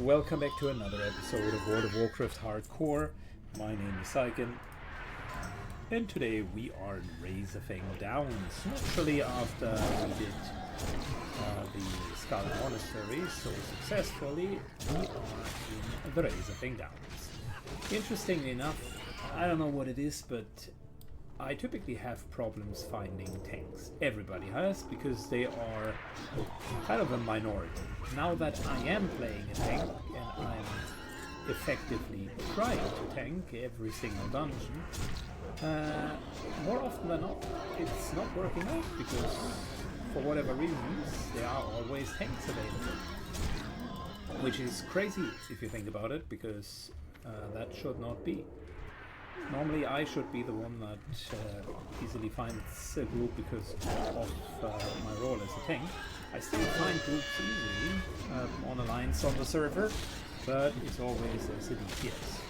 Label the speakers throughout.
Speaker 1: and welcome back to another episode of World of Warcraft Hardcore. My name is Syken, and today we are in Razorfang Downs. Naturally, after we did the Scarlet Monastery so successfully, we are in the Razorfang Downs. Interestingly enough, I don't know what it is, but I typically have problems finding tanks. Everybody has, because they are kind of a minority. Now that I am playing a tank, and I'm effectively trying to tank every single dungeon, more often than not, it's not working out, because for whatever reasons, there are always tanks available. Which is crazy if you think about it, because that should not be. Normally I should be the one that easily finds a group because of my role as a tank. I still find groups easily on alliance on the server, but it's always as a DPS.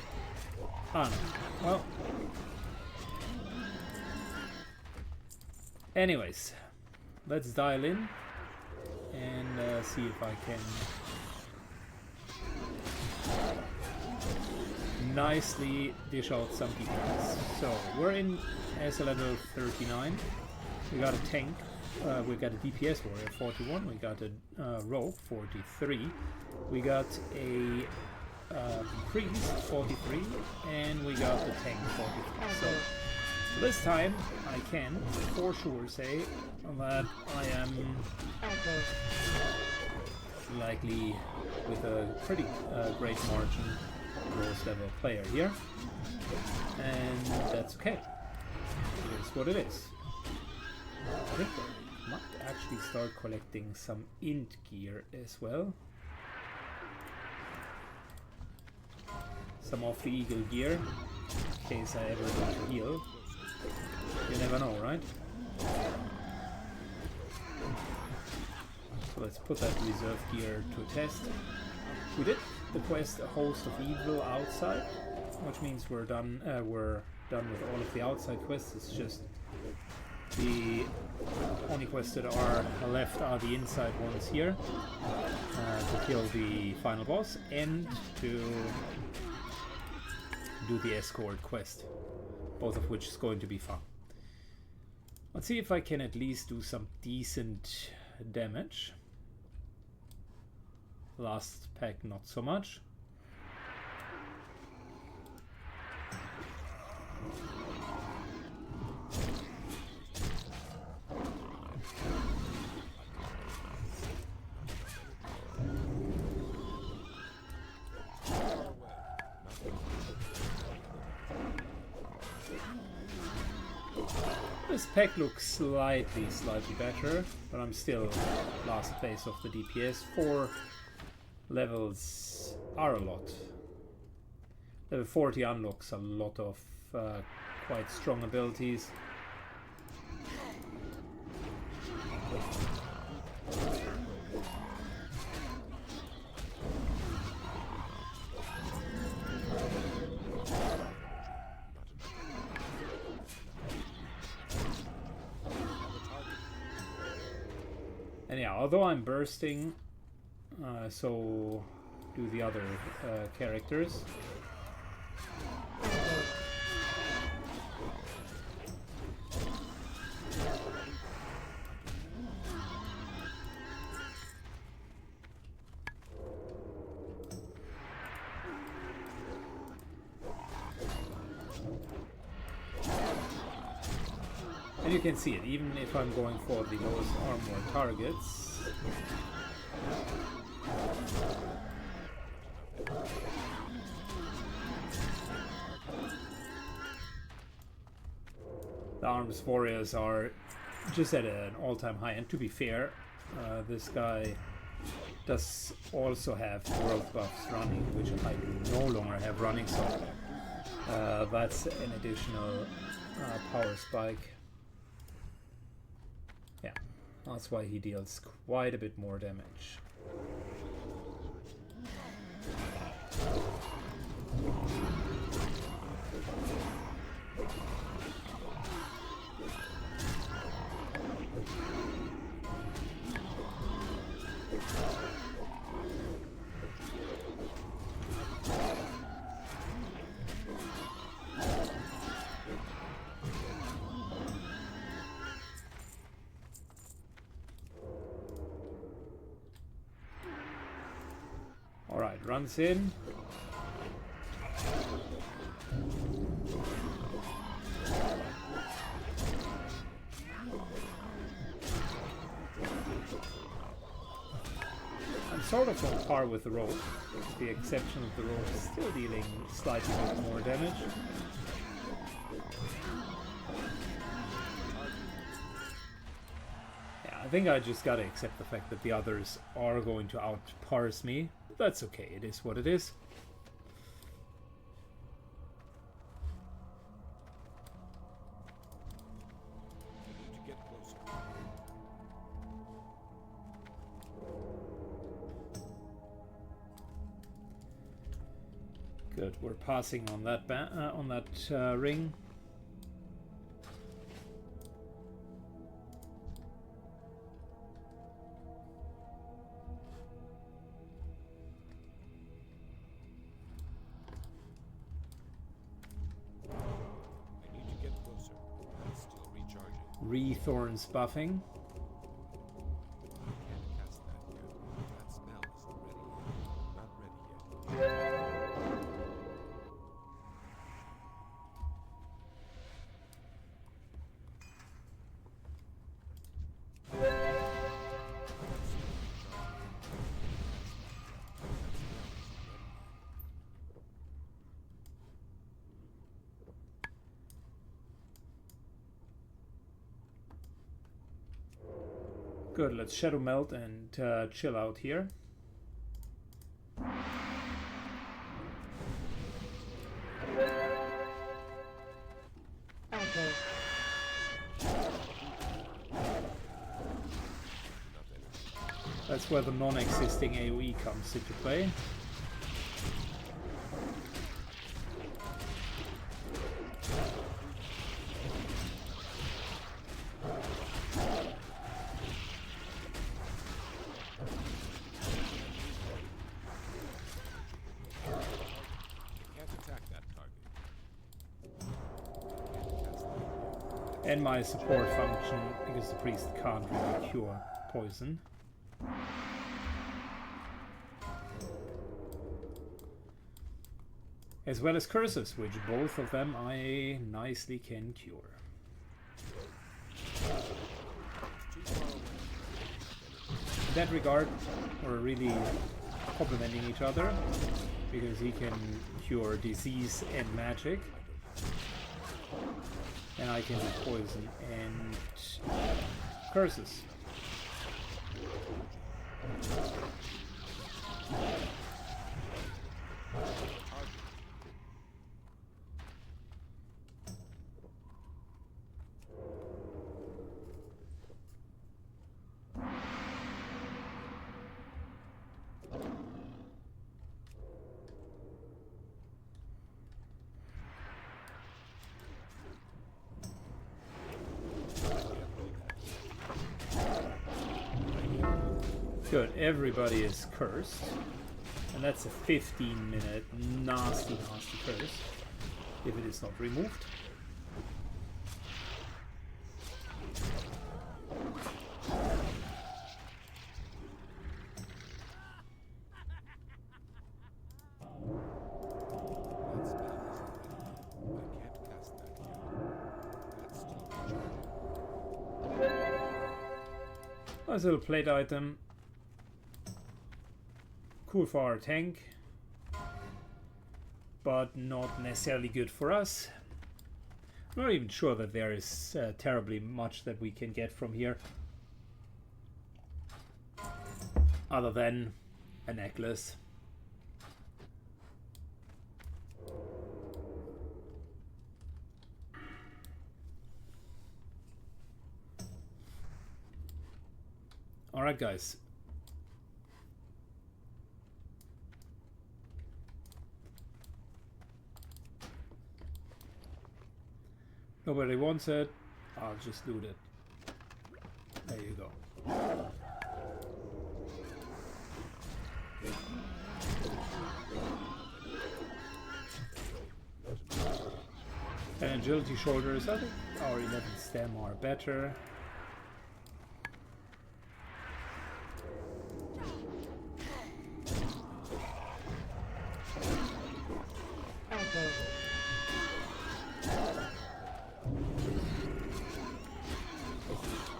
Speaker 1: Ah no. Well. Anyways, let's dial in and see if I can nicely dish out some details. So we're in as a level 39. We got a tank, we got a DPS warrior 41, we got a rogue 43, we got a priest 43, and we got the tank 43. So this time I can for sure say that I am likely, with a pretty great margin, lowest level player here, and that's okay. It is what it is. I think I might actually start collecting some int gear as well. Some off the eagle gear, in case I ever want to heal. You never know, right? So let's put that reserve gear to a test. We did the quest A Host of Evil outside, which means we're done with all of the outside quests. It's just the only quests that are left are the inside ones here, to kill the final boss and to do the escort quest, both of which is going to be fun. Let's see if I can at least do some decent damage. Last pack, not so much. This pack looks slightly better, but I'm still last place of the DPS. 4 levels are a lot. Level 40 unlocks a lot of quite strong abilities. And yeah, although I'm bursting, so do the other characters. And you can see it, even if I'm going for the lowest armor targets. The arms warriors are just at an all-time high, and to be fair, this guy does also have world buffs running, which I do no longer have running, so that's an additional power spike. Yeah, that's why he deals quite a bit more damage. runs in. I'm sort of on par with the rogue, with the exception of the rogue still dealing slightly more damage. I think I just gotta accept the fact that the others are going to outparse me. That's okay, it is what it is. Good, we're passing on that ring. Thorns buffing. Good, let's Shadow Melt and chill out here. Okay. That's where the non-existing AoE comes into play. And my support function, because the priest can't really cure poison. As well as curses, which both of them I nicely can cure. In that regard, we're really complementing each other, because he can cure disease and magic. And I can do poison and curses. Good, everybody is cursed. And that's a 15-minute nasty curse, if it is not removed. Nice little plate item. Cool for our tank, but not necessarily good for us. I'm not even sure that there is terribly much that we can get from here, other than a necklace. Alright guys. Nobody wants it, I'll just loot it. There you go. And agility shoulders, I think our 11 stem are better.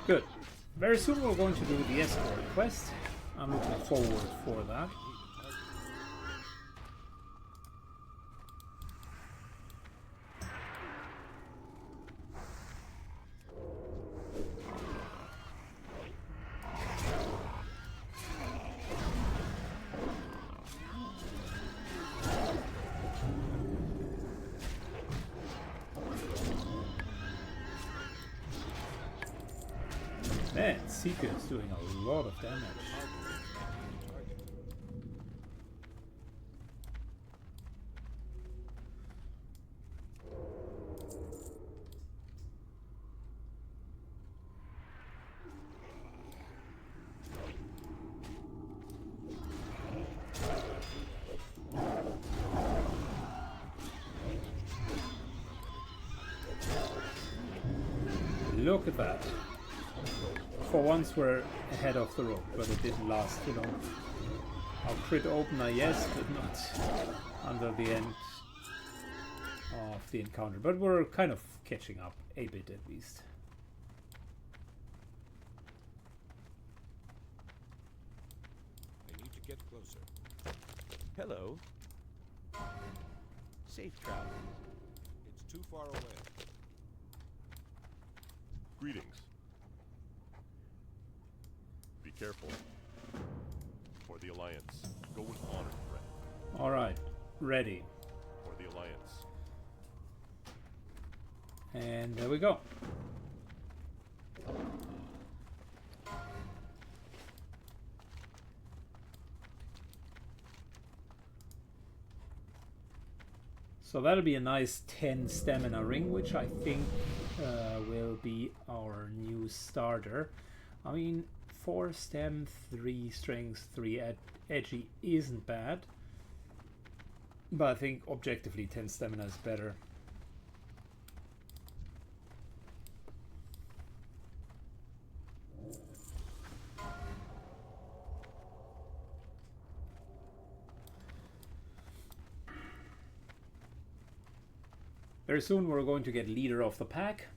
Speaker 1: Good. Very soon we're going to do the escort quest. I'm looking forward for that. Man, Seeker is doing a lot of damage. Look at that. For once we're ahead of the rope, but it didn't last, you know. Our crit opener, yes, but not until the end of the encounter. But we're kind of catching up, a bit at least.
Speaker 2: I need to get closer.
Speaker 3: Hello. Safe travel.
Speaker 2: It's too far away.
Speaker 4: Greetings. Be careful. For the Alliance. Go with honor, friend.
Speaker 1: Alright, ready.
Speaker 4: For the Alliance.
Speaker 1: And there we go. So that'll be a nice 10 stamina ring, which I think will be our new starter. I mean, 4 stem, 3 strength, 3 edgy isn't bad. But I think objectively 10 stamina is better. Very soon we're going to get leader of the pack.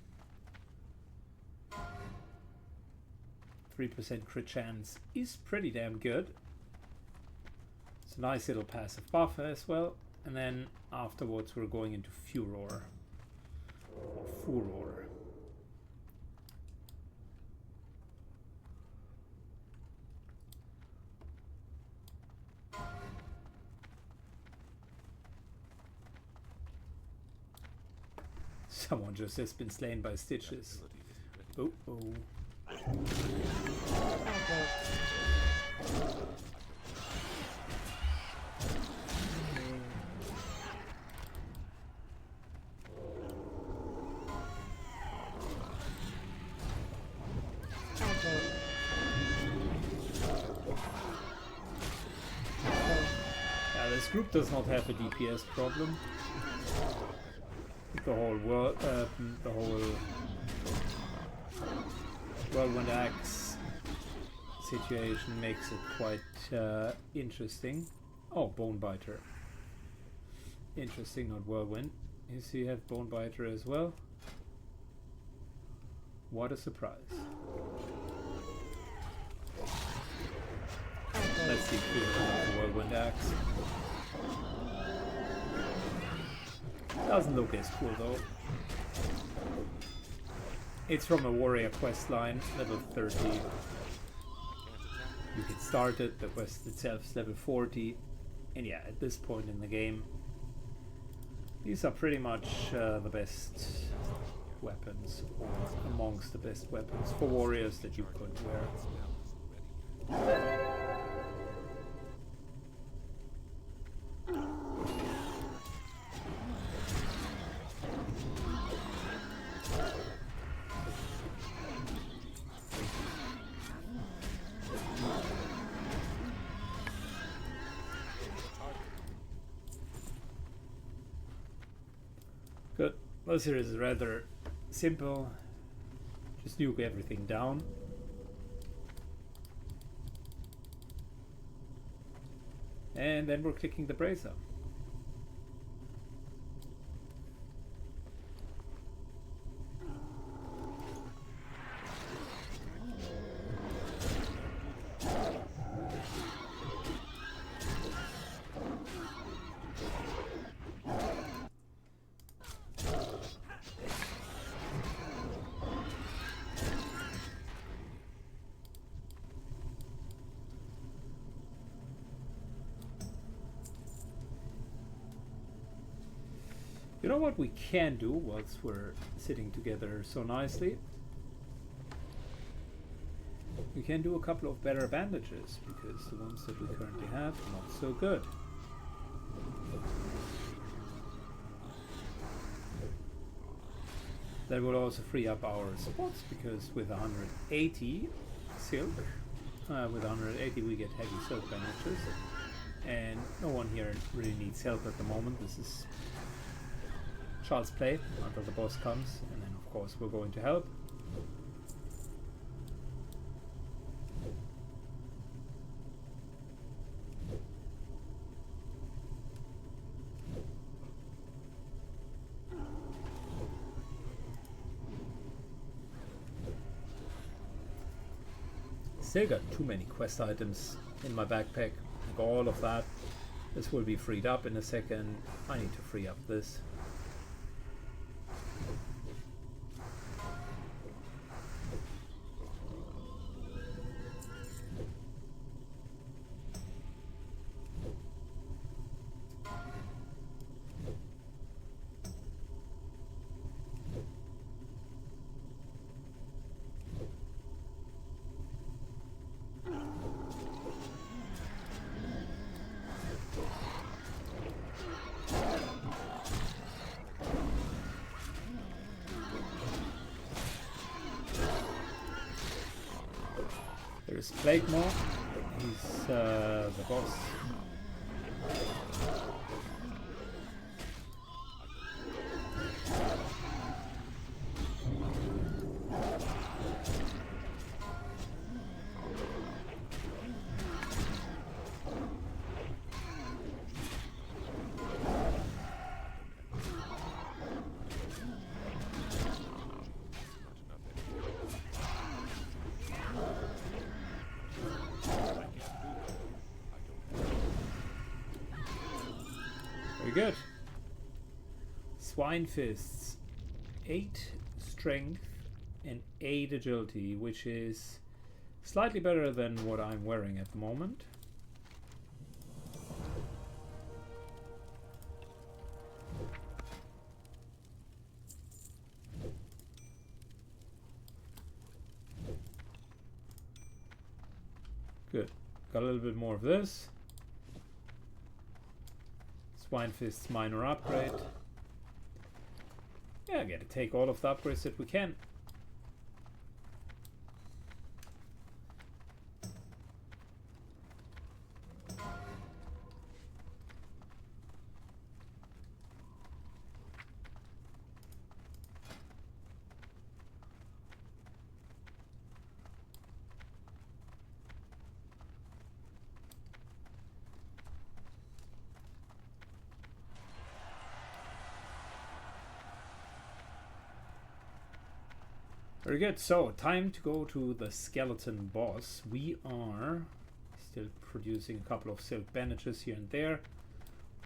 Speaker 1: 3% crit chance is pretty damn good. It's a nice little passive buff as well. And then afterwards we're going into Furor. Or Furor. Someone just has been slain by stitches. Oh, oh. This group does not have a DPS problem. The whole world, the whole whirlwind axe situation makes it quite interesting. Oh, Bonebiter. Interesting, not whirlwind. You see, you have Bonebiter as well. What a surprise! Let's see if we have the whirlwind axe. Doesn't look as cool though. It's from a warrior quest line, level 30. You can start it, the quest itself is level 40. And yeah, at this point in the game, these are pretty much the best weapons, or amongst the best weapons for warriors that you could wear. Good. This here is rather simple. Just nuke everything down. And then we're clicking the bracer. You know what we can do whilst we're sitting together so nicely? We can do a couple of better bandages, because the ones that we currently have are not so good. That will also free up our spots, because with 180 silk, with 180 we get heavy silk bandages, and no one here really needs help at the moment. This is child's play until the boss comes, and then of course we're going to help. Still got too many quest items in my backpack. Like all of that. This will be freed up in a second. I need to free up this. There's Plague Maw. He's the boss. Very good. Swine Fists. 8 strength and 8 agility, which is slightly better than what I'm wearing at the moment. Good. Got a little bit more of this. Swine Fist's minor upgrade. Yeah, gotta take all of the upgrades that we can. Very good. So, time to go to the skeleton boss. We are still producing a couple of silk bandages here and there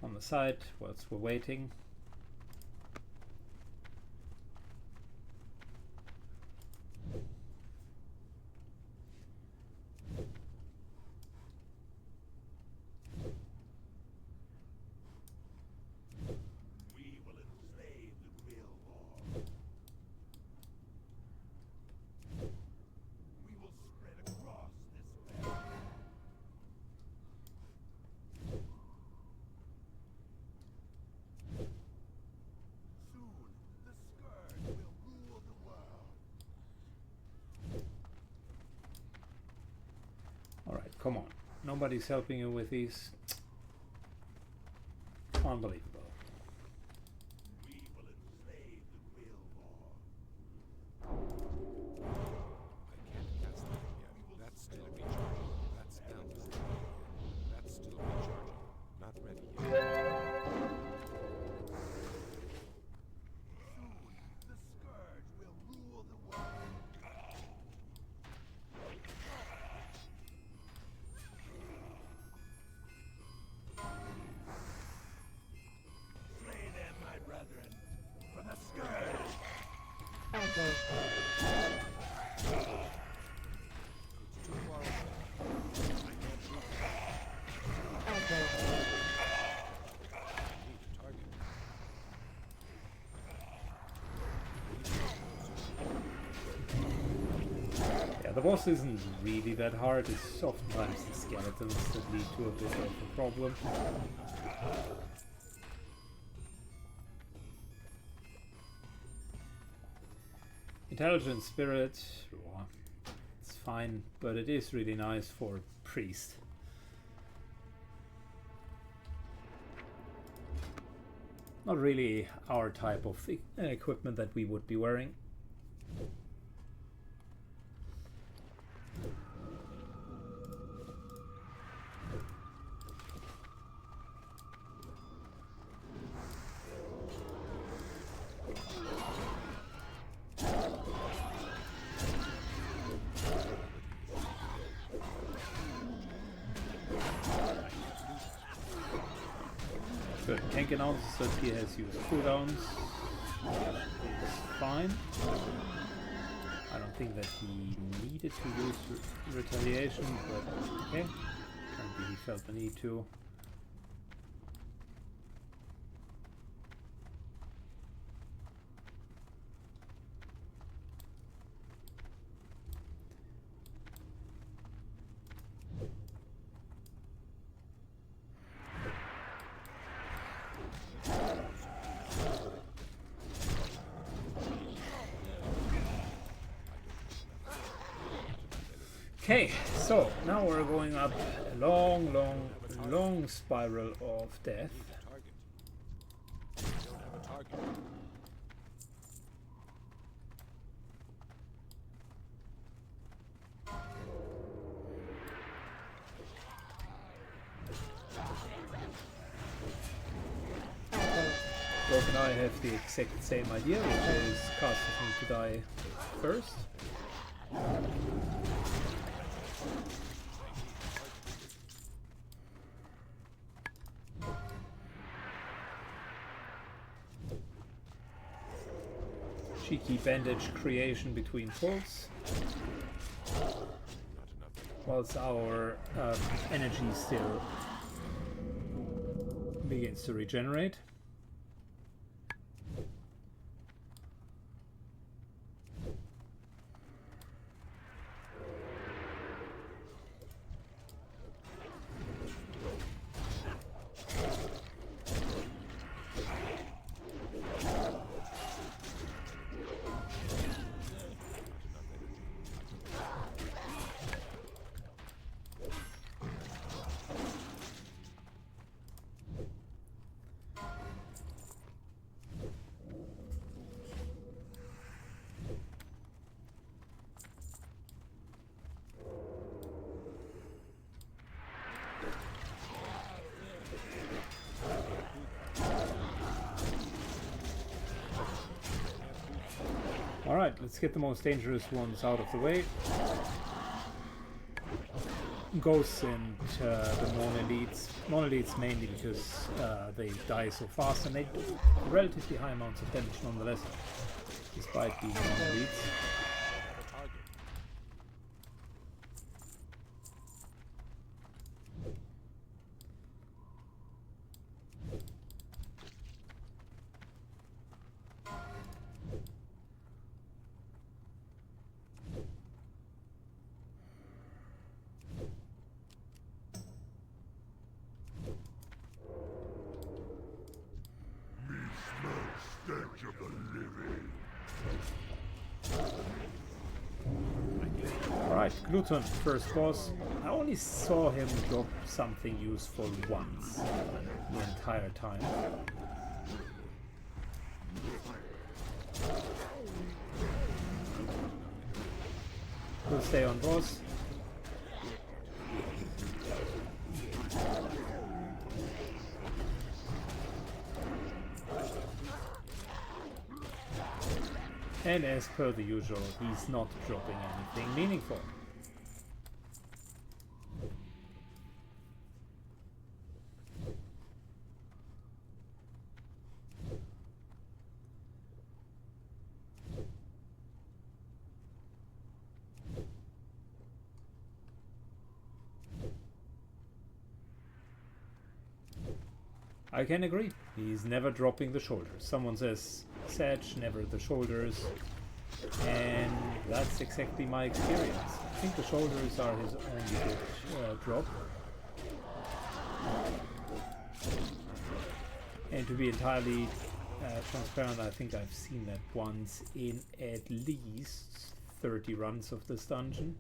Speaker 1: on the side whilst we're waiting. Alright, come on. Nobody's helping you with these. Unbelievable. The boss isn't really that hard, it's oftentimes the skeletons that lead to a bit of a problem. Intelligent spirit, well, it's fine, but it is really nice for priest. Not really our type of equipment that we would be wearing. Good. Tank announces that he has used cooldowns. It's fine. I don't think that he needed to use retaliation, but okay. Apparently he felt the need to. Okay, so now we're going up a long spiral of death.
Speaker 2: Target. I don't have a target.
Speaker 1: Rogue and I have the exact same idea, which is casting him to die first. Cheeky bandage creation between pulls, whilst our energy still begins to regenerate. Alright, let's get the most dangerous ones out of the way. Ghosts and the non-elites. Non-elites mainly because they die so fast and they do relatively high amounts of damage nonetheless, despite being non-elites. Alright, Gluton, first boss. I only saw him drop something useful once the entire time. We'll stay on boss. And as per the usual, he's not dropping anything meaningful. I can agree. He's never dropping the shoulders. Someone says Sedge, never the shoulders. And that's exactly my experience. I think the shoulders are his only good drop. And to be entirely transparent, I think I've seen that once in at least 30 runs of this dungeon.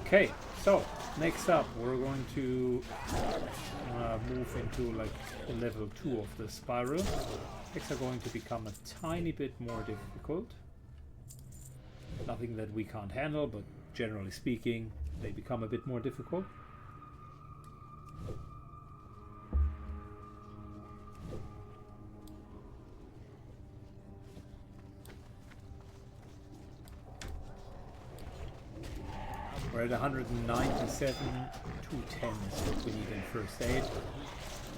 Speaker 1: Okay, so next up we're going to move into like level 2 of the spiral. Things are going to become a tiny bit more difficult. Nothing that we can't handle, but generally speaking, they become a bit more difficult. We're at 197, 210 is what we need in first aid.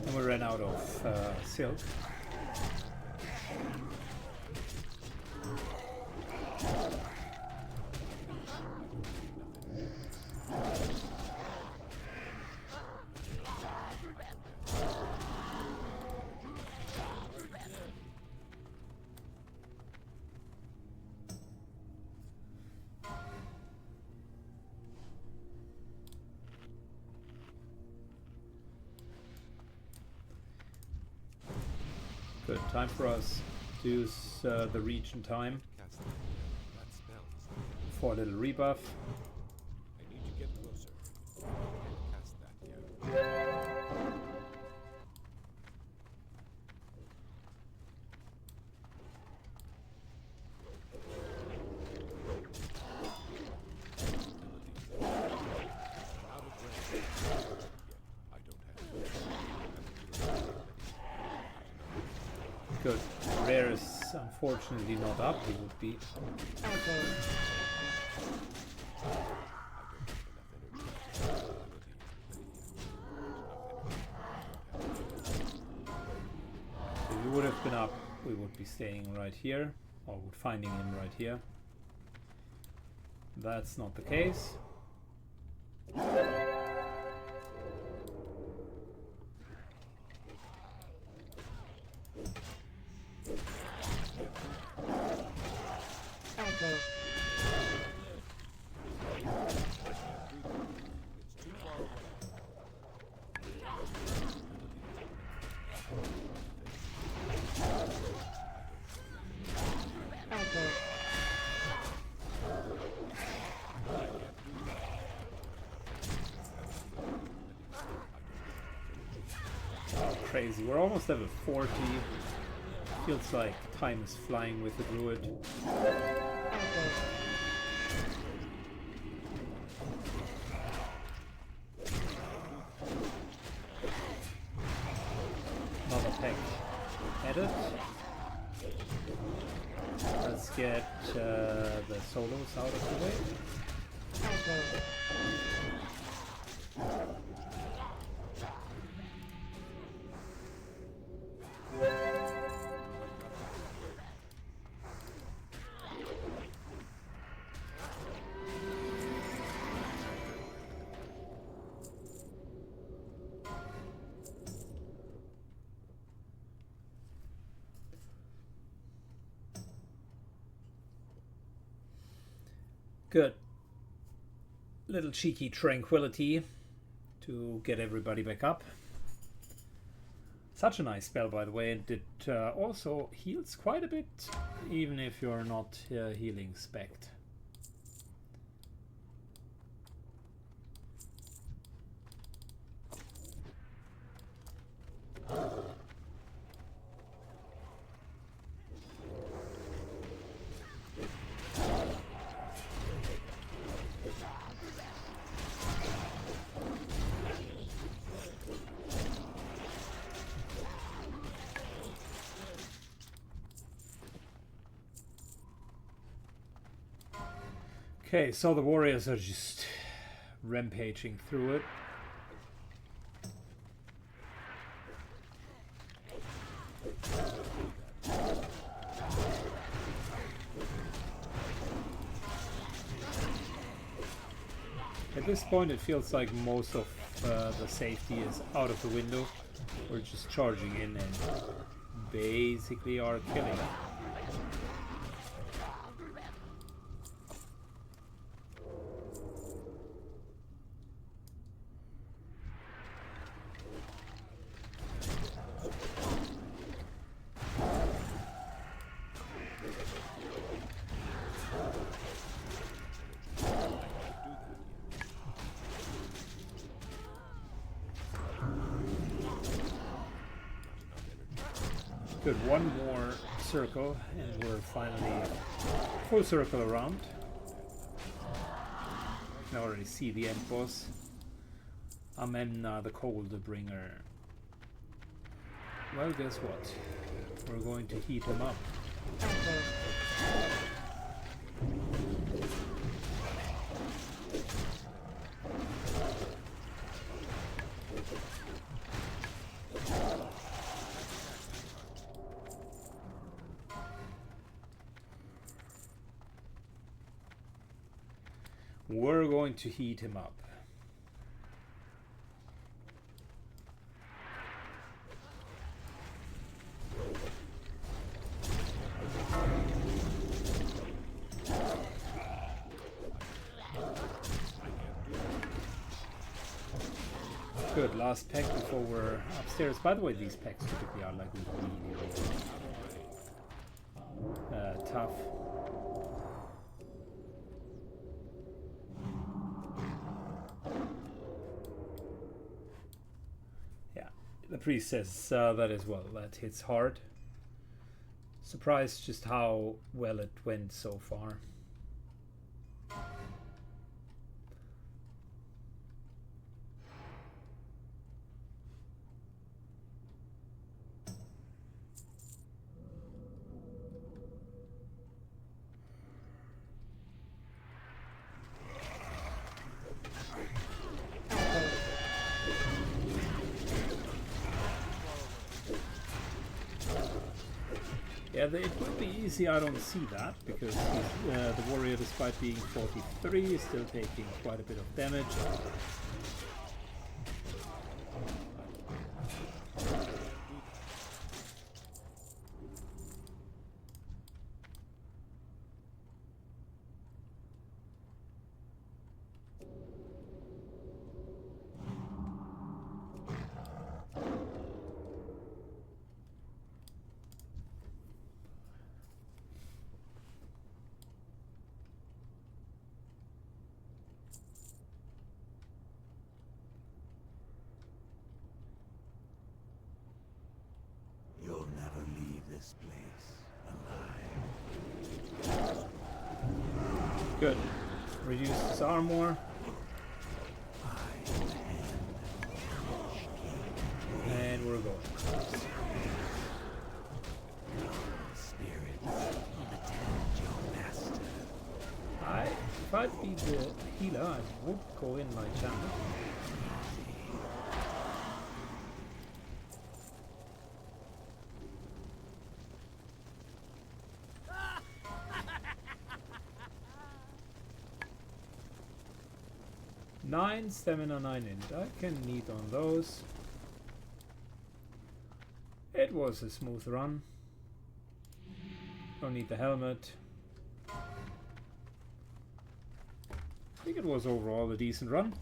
Speaker 1: And we ran out of silk. Good, time for us to use the region time for a little rebuff.
Speaker 2: I need to get closer. Can't cast that yet. Out of range. I don't have.
Speaker 1: Good. Rare is unfortunately not up. He would be. If he would have been up, we would be staying right here, or would finding him right here. That's not the case. Crazy. We're almost level 40. Feels like time is flying with the druid. Another pack added. Let's get the solos out of the way. Good. Little cheeky tranquility to get everybody back up. Such a nice spell, by the way, and it also heals quite a bit, even if you're not healing spect. Okay, so the warriors are just rampaging through it. At this point it feels like most of the safety is out of the window. We're just charging in and basically are killing. Good, one more circle and we're finally full circle around. I can already see the end boss. Amenna, the cold bringer. Well, guess what? We're going to heat him up. We're going to heat him up. Good, last pack before we're upstairs. By the way, these packs typically are like really tough. The priest says that as well, that hits hard. Surprised just how well it went so far. Yeah, it would be easy, I don't see that, because the warrior, despite being 43, is still taking quite a bit of damage. Good. Reduce his armor. And we're going. If I'd be the healer, I would go in my channel. Nine stamina, 9 int. I can need on those. It was a smooth run. Don't need the helmet. I think it was overall a decent run.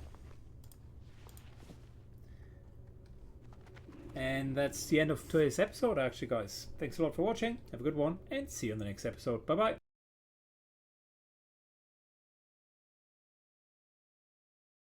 Speaker 1: And that's the end of today's episode, actually, guys. Thanks a lot for watching. Have a good one, and see you in the next episode. Bye bye.